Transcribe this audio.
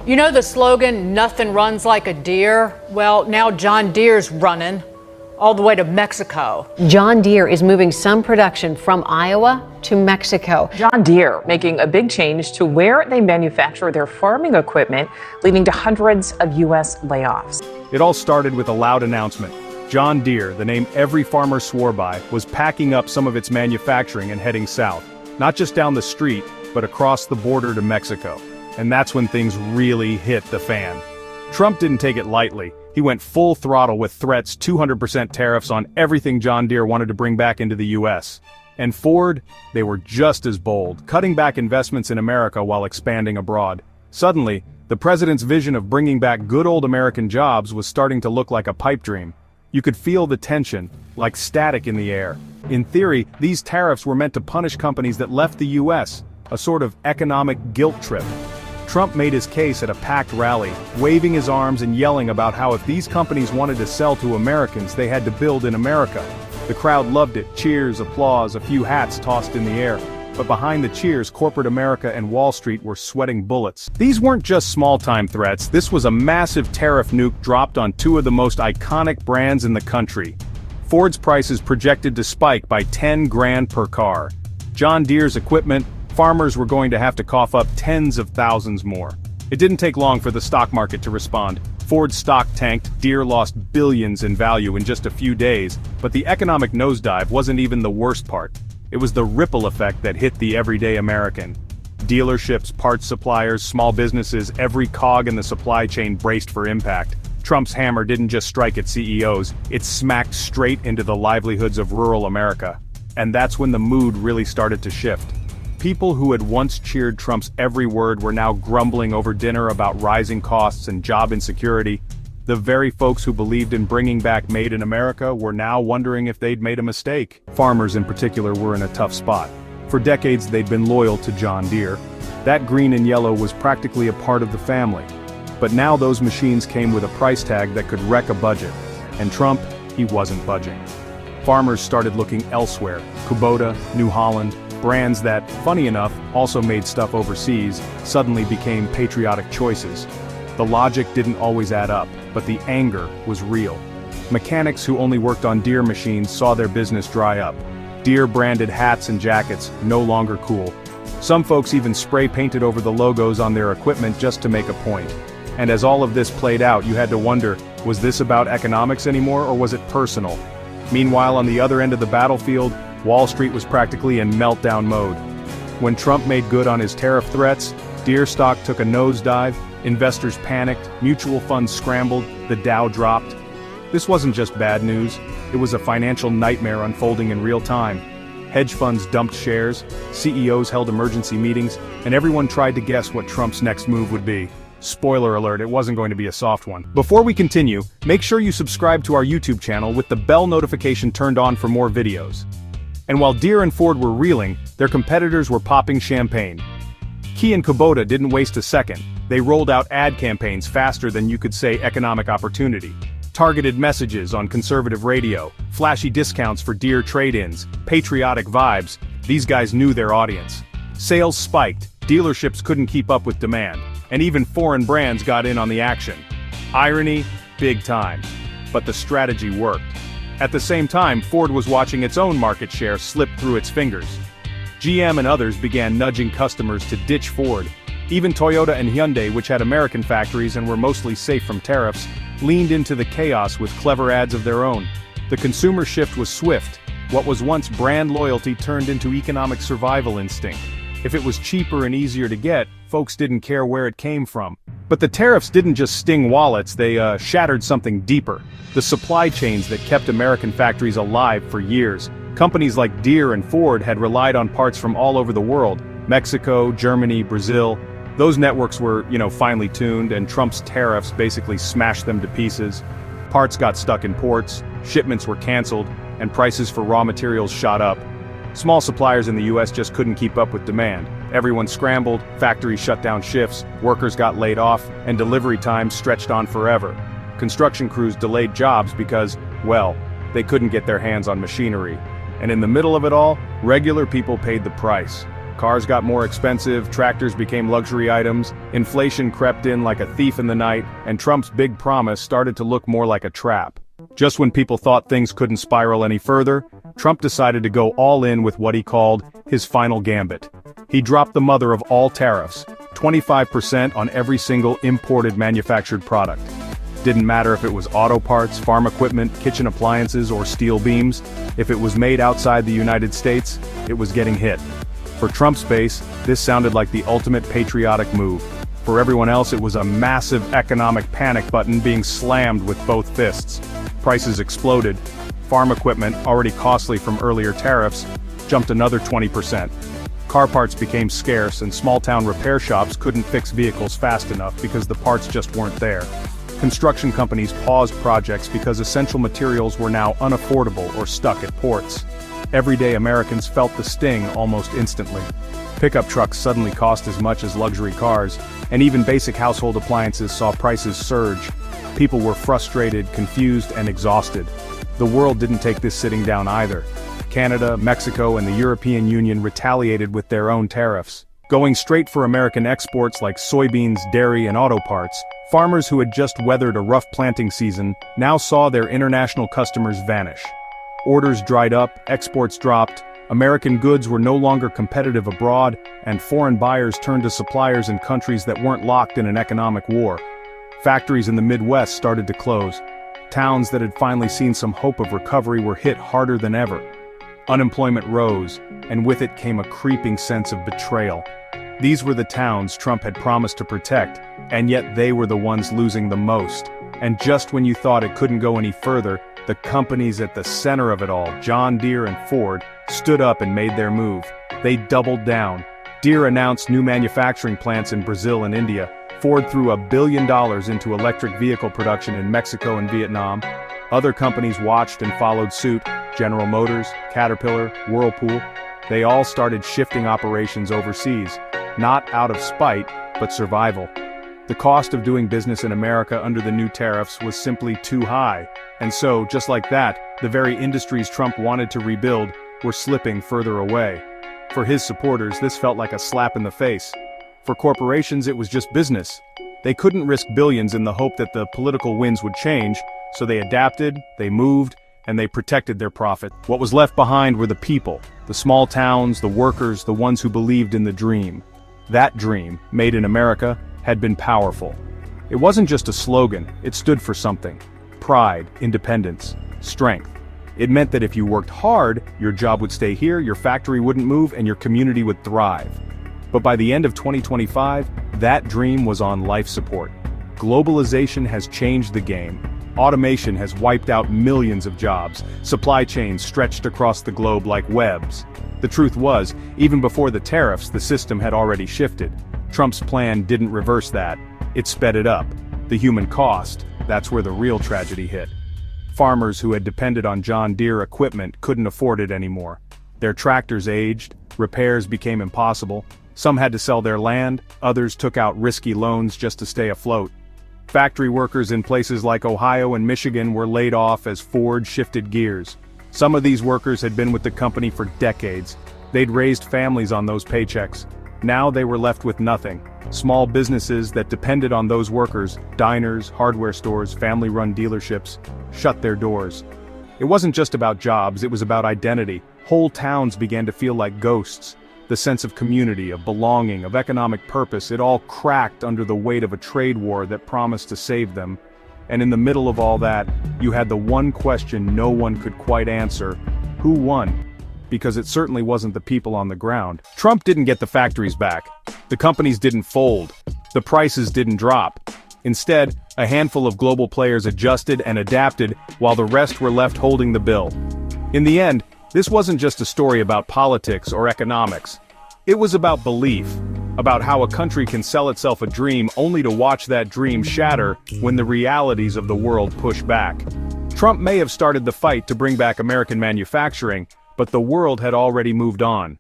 You know the slogan, nothing runs like a deer? Well, now John Deere's running all the way to Mexico. John Deere is moving some production from Iowa to Mexico. John Deere making a big change to where they manufacture their farming equipment, leading to hundreds of U.S. layoffs. It all started with a loud announcement. John Deere, the name every farmer swore by, was packing up some of its manufacturing and heading south. Not just down the street, but across the border to Mexico. And that's when things really hit the fan. Trump didn't take it lightly. He went full throttle with threats, 200% tariffs on everything John Deere wanted to bring back into the U.S. And Ford, they were just as bold, cutting back investments in America while expanding abroad. Suddenly, the president's vision of bringing back good old American jobs was starting to look like a pipe dream. You could feel the tension, like static in the air. In theory, these tariffs were meant to punish companies that left the U.S., a sort of economic guilt trip. Trump made his case at a packed rally, waving his arms and yelling about how if these companies wanted to sell to Americans, they had to build in America. The crowd loved it, cheers, applause, a few hats tossed in the air. But behind the cheers, corporate America and Wall Street were sweating bullets. These weren't just small-time threats, this was a massive tariff nuke dropped on two of the most iconic brands in the country. Ford's prices projected to spike by 10 grand per car. John Deere's equipment, farmers were going to have to cough up tens of thousands more. It didn't take long for the stock market to respond. Ford's stock tanked, Deere lost billions in value in just a few days, but the economic nosedive wasn't even the worst part. It was the ripple effect that hit the everyday American. Dealerships, parts suppliers, small businesses, every cog in the supply chain braced for impact. Trump's hammer didn't just strike at CEOs, it smacked straight into the livelihoods of rural America. And that's when the mood really started to shift. People who had once cheered Trump's every word were now grumbling over dinner about rising costs and job insecurity. The very folks who believed in bringing back Made in America were now wondering if they'd made a mistake. Farmers in particular were in a tough spot. For decades they'd been loyal to John Deere. That green and yellow was practically a part of the family. But now those machines came with a price tag that could wreck a budget. And Trump, he wasn't budging. Farmers started looking elsewhere. Kubota, New Holland, brands that, funny enough, also made stuff overseas, suddenly became patriotic choices. The logic didn't always add up, but the anger was real. Mechanics who only worked on Deere machines saw their business dry up. Deere-branded hats and jackets, no longer cool. Some folks even spray-painted over the logos on their equipment just to make a point. And as all of this played out, you had to wonder, was this about economics anymore, or was it personal? Meanwhile, on the other end of the battlefield, Wall Street was practically in meltdown mode. When Trump made good on his tariff threats, Deere stock took a nosedive, investors panicked, mutual funds scrambled, the Dow dropped. This wasn't just bad news, it was a financial nightmare unfolding in real time. Hedge funds dumped shares, CEOs held emergency meetings, and everyone tried to guess what Trump's next move would be. Spoiler alert, it wasn't going to be a soft one. Before we continue, make sure you subscribe to our YouTube channel with the bell notification turned on for more videos. And while Deere and Ford were reeling, their competitors were popping champagne. Kia and Kubota didn't waste a second. They rolled out ad campaigns faster than you could say economic opportunity. Targeted messages on conservative radio, flashy discounts for Deere trade-ins, patriotic vibes. These guys knew their audience. Sales spiked, dealerships couldn't keep up with demand, and even foreign brands got in on the action. Irony? Big time. But the strategy worked. At the same time, Ford was watching its own market share slip through its fingers. GM and others began nudging customers to ditch Ford. Even Toyota and Hyundai, which had American factories and were mostly safe from tariffs, leaned into the chaos with clever ads of their own. The consumer shift was swift. What was once brand loyalty turned into economic survival instinct. If it was cheaper and easier to get, folks didn't care where it came from. But the tariffs didn't just sting wallets, they shattered something deeper. The supply chains that kept American factories alive for years. Companies like Deere and Ford had relied on parts from all over the world. Mexico, Germany, Brazil. Those networks were, finely tuned, and Trump's tariffs basically smashed them to pieces. Parts got stuck in ports, shipments were canceled, and prices for raw materials shot up. Small suppliers in the US just couldn't keep up with demand. Everyone scrambled, factories shut down shifts, workers got laid off, and delivery times stretched on forever. Construction crews delayed jobs because, well, they couldn't get their hands on machinery. And in the middle of it all, regular people paid the price. Cars got more expensive, tractors became luxury items, inflation crept in like a thief in the night, and Trump's big promise started to look more like a trap. Just when people thought things couldn't spiral any further, Trump decided to go all in with what he called his final gambit. He dropped the mother of all tariffs, 25% on every single imported manufactured product. Didn't matter if it was auto parts, farm equipment, kitchen appliances, or steel beams. If it was made outside the United States, it was getting hit. For Trump's base, this sounded like the ultimate patriotic move. For everyone else, it was a massive economic panic button being slammed with both fists. Prices exploded. Farm equipment, already costly from earlier tariffs, jumped another 20%. Car parts became scarce, and small-town repair shops couldn't fix vehicles fast enough because the parts just weren't there. Construction companies paused projects because essential materials were now unaffordable or stuck at ports. Everyday Americans felt the sting almost instantly. Pickup trucks suddenly cost as much as luxury cars, and even basic household appliances saw prices surge. People were frustrated, confused, and exhausted. The world didn't take this sitting down either. Canada, Mexico, and the European Union retaliated with their own tariffs. Going straight for American exports like soybeans, dairy, and auto parts, farmers who had just weathered a rough planting season now saw their international customers vanish. Orders dried up, exports dropped, American goods were no longer competitive abroad, and foreign buyers turned to suppliers in countries that weren't locked in an economic war. Factories in the Midwest started to close. Towns that had finally seen some hope of recovery were hit harder than ever. Unemployment rose, and with it came a creeping sense of betrayal. These were the towns Trump had promised to protect, and yet they were the ones losing the most. And just when you thought it couldn't go any further, the companies at the center of it all, John Deere and Ford, stood up and made their move. They doubled down. Deere announced new manufacturing plants in Brazil and India. Ford threw $1 billion into electric vehicle production in Mexico and Vietnam. Other companies watched and followed suit. General Motors, Caterpillar, Whirlpool. They all started shifting operations overseas, not out of spite, but survival. The cost of doing business in America under the new tariffs was simply too high. And so, just like that, the very industries Trump wanted to rebuild were slipping further away. For his supporters, this felt like a slap in the face. For corporations, it was just business. They couldn't risk billions in the hope that the political winds would change, so they adapted, they moved, and they protected their profit. What was left behind were the people, the small towns, the workers, the ones who believed in the dream. That dream, made in America, had been powerful. It wasn't just a slogan, it stood for something. Pride, independence, strength. It meant that if you worked hard, your job would stay here, your factory wouldn't move, and your community would thrive. But by the end of 2025, that dream was on life support. Globalization has changed the game. Automation has wiped out millions of jobs. Supply chains stretched across the globe like webs. The truth was, even before the tariffs, the system had already shifted. Trump's plan didn't reverse that. It sped it up. The human cost, that's where the real tragedy hit. Farmers who had depended on John Deere equipment couldn't afford it anymore. Their tractors aged, repairs became impossible. Some had to sell their land, others took out risky loans just to stay afloat. Factory workers in places like Ohio and Michigan were laid off as Ford shifted gears. Some of these workers had been with the company for decades. They'd raised families on those paychecks. Now they were left with nothing. Small businesses that depended on those workers, diners, hardware stores, family-run dealerships, shut their doors. It wasn't just about jobs, it was about identity. Whole towns began to feel like ghosts. The sense of community, of belonging, of economic purpose, it all cracked under the weight of a trade war that promised to save them. And in the middle of all that, you had the one question no one could quite answer: who won? Because it certainly wasn't the people on the ground. Trump didn't get the factories back. The companies didn't fold. The prices didn't drop. Instead, a handful of global players adjusted and adapted while the rest were left holding the bill. In the end, this wasn't just a story about politics or economics. It was about belief, about how a country can sell itself a dream only to watch that dream shatter when the realities of the world push back. Trump may have started the fight to bring back American manufacturing, but the world had already moved on.